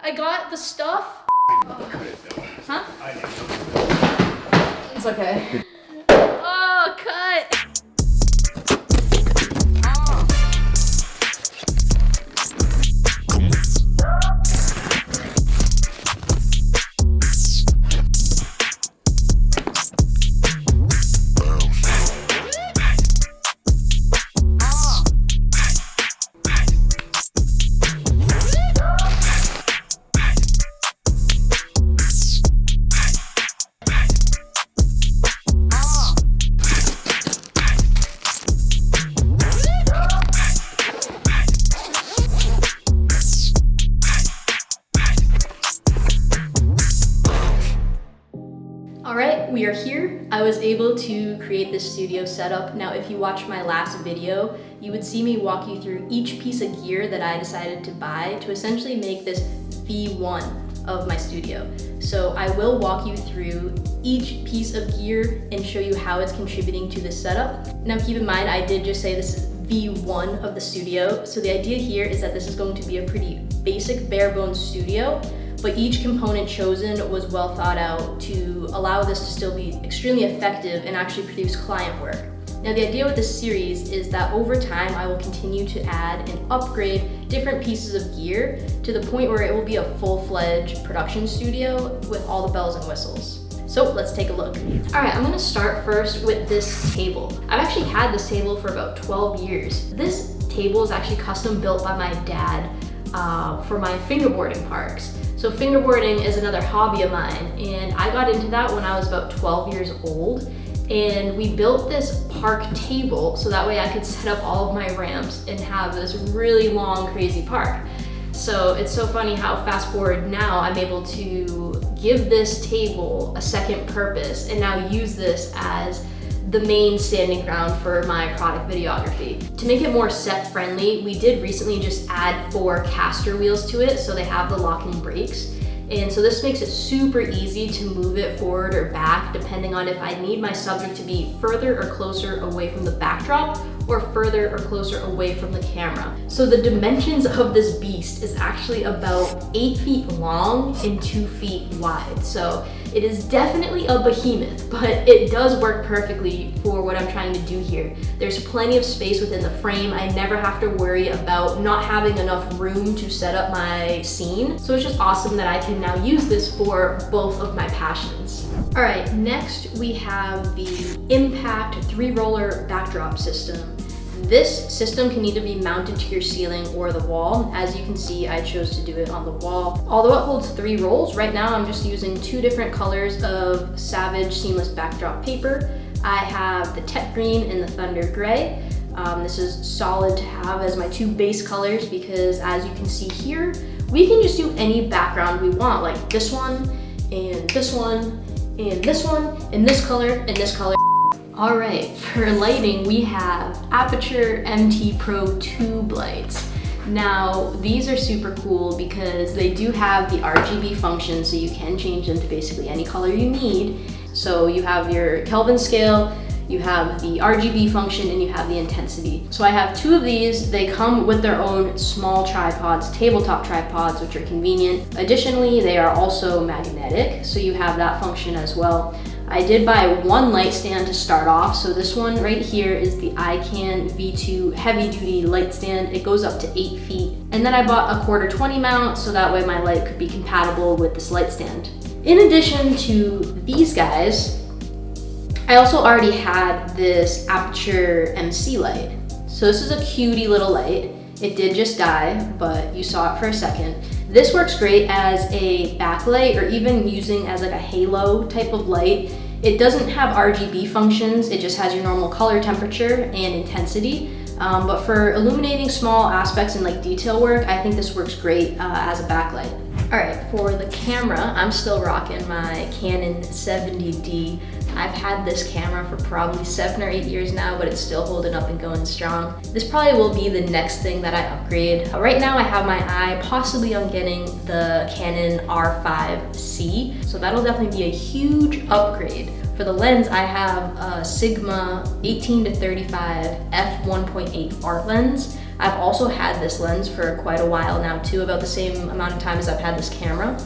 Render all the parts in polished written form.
I got the stuff. Huh? It's okay. Oh, cut. Alright, we are here. I was able to create this studio setup. Now, if you watched my last video, you would see me walk you through each piece of gear that I decided to buy to essentially make this V1 of my studio. So I will walk you through each piece of gear and show you how it's contributing to this setup. Now, keep in mind, I did just say this is V1 of the studio. So the idea here is that this is going to be a pretty basic bare bones studio, but each component chosen was well thought out to allow this to still be extremely effective and actually produce client work. Now, the idea with this series is that over time, I will continue to add and upgrade different pieces of gear to the point where it will be a full-fledged production studio with all the bells and whistles. So let's take a look. All right, I'm gonna start first with this table. I've actually had this table for about 12 years. This table is actually custom built by my dad for my fingerboarding parks. So fingerboarding is another hobby of mine, and I got into that when I was about 12 years old. And we built this park table so that way I could set up all of my ramps and have this really long, crazy park. So it's so funny how fast forward now I'm able to give this table a second purpose and now use this as the main standing ground for my product videography. To make it more set friendly, we did recently just add 4 caster wheels to it so they have the locking brakes. And so this makes it super easy to move it forward or back depending on if I need my subject to be further or closer away from the backdrop or further or closer away from the camera. So the dimensions of this beast is actually about 8 feet long and 2 feet wide. So it is definitely a behemoth, but it does work perfectly for what I'm trying to do here. There's plenty of space within the frame. I never have to worry about not having enough room to set up my scene. So it's just awesome that I can now use this for both of my passions. All right, next we have the Impact 3-roller backdrop system. This system can either be mounted to your ceiling or the wall. As you can see, I chose to do it on the wall. Although it holds 3 rolls, right now I'm just using 2 different colors of Savage Seamless Backdrop paper. I have the Tech Green and the Thunder Gray. This is solid to have as my 2 base colors because as you can see here, we can just do any background we want, like this one, and this one, and this one, and this color, and this color. All right, for lighting, we have Aperture MT Pro tube lights. Now, these are super cool because they do have the RGB function, so you can change them to basically any color you need. So you have your Kelvin scale, you have the RGB function, and you have the intensity. So I have 2 of these. They come with their own small tripods, tabletop tripods, which are convenient. Additionally, they are also magnetic, so you have that function as well. I did buy 1 light stand to start off. So this one right here is the ikan V2 heavy duty light stand. It goes up to 8 feet. And then I bought a 1/4-20 mount so that way my light could be compatible with this light stand. In addition to these guys, I also already had this Aperture MC light. So this is a cutie little light. It did just die, but you saw it for a second. This works great as a backlight or even using as like a halo type of light. It doesn't have RGB functions, it just has your normal color temperature and intensity. But for illuminating small aspects and like detail work, I think this works great as a backlight. All right, for the camera, I'm still rocking my Canon 70D. I've had this camera for probably 7 or 8 years now, but it's still holding up and going strong. This probably will be the next thing that I upgrade. Right now I have my eye possibly on getting the Canon R5C, so that'll definitely be a huge upgrade. For the lens, I have a Sigma 18-35 f1.8 art lens. I've also had this lens for quite a while now too, about the same amount of time as I've had this camera.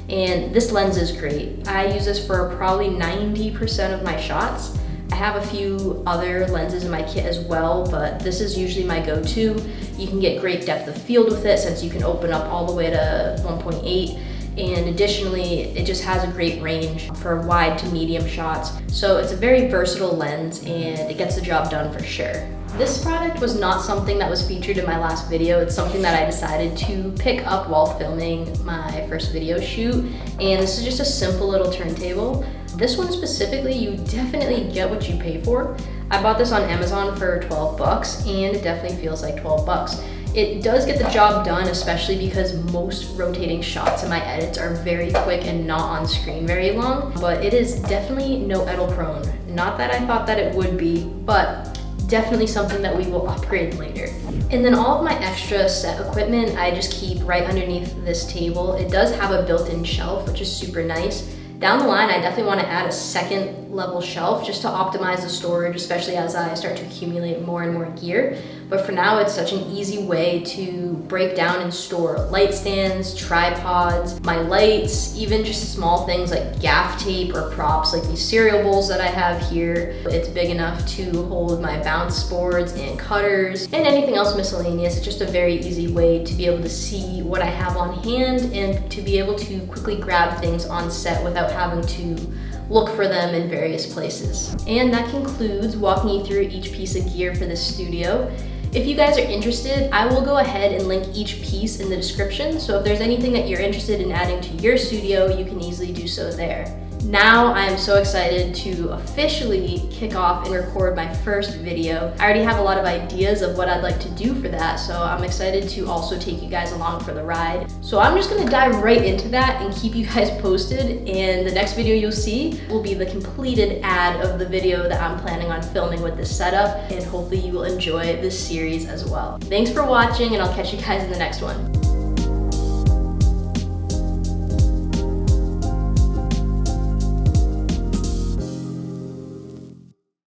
And this lens is great. I use this for probably 90% of my shots. I have a few other lenses in my kit as well, but this is usually my go-to. You can get great depth of field with it since you can open up all the way to 1.8. And additionally, it just has a great range for wide to medium shots. So it's a very versatile lens and it gets the job done for sure. This product was not something that was featured in my last video. It's something that I decided to pick up while filming my first video shoot. And this is just a simple little turntable. This one specifically, you definitely get what you pay for. I bought this on Amazon for 12 bucks and it definitely feels like 12 bucks. It does get the job done, especially because most rotating shots in my edits are very quick and not on screen very long, but it is definitely no edit prone. Not that I thought that it would be, but definitely something that we will upgrade later. And then all of my extra set equipment, I just keep right underneath this table. It does have a built-in shelf, which is super nice. Down the line, I definitely want to add a second level shelf just to optimize the storage, especially as I start to accumulate more and more gear. But for now, it's such an easy way to break down and store light stands, tripods, my lights, even just small things like gaff tape or props like these cereal bowls that I have here. It's big enough to hold my bounce boards and cutters and anything else miscellaneous. It's just a very easy way to be able to see what I have on hand and to be able to quickly grab things on set without having to look for them in various places. And that concludes walking you through each piece of gear for this studio. If you guys are interested, I will go ahead and link each piece in the description, so if there's anything that you're interested in adding to your studio, you can easily do so there. Now I am so excited to officially kick off and record my first video. I already have a lot of ideas of what I'd like to do for that, so I'm excited to also take you guys along for the ride. So I'm just gonna dive right into that and keep you guys posted, and the next video you'll see will be the completed ad of the video that I'm planning on filming with this setup, and hopefully you will enjoy this series as well. Thanks for watching, and I'll catch you guys in the next one.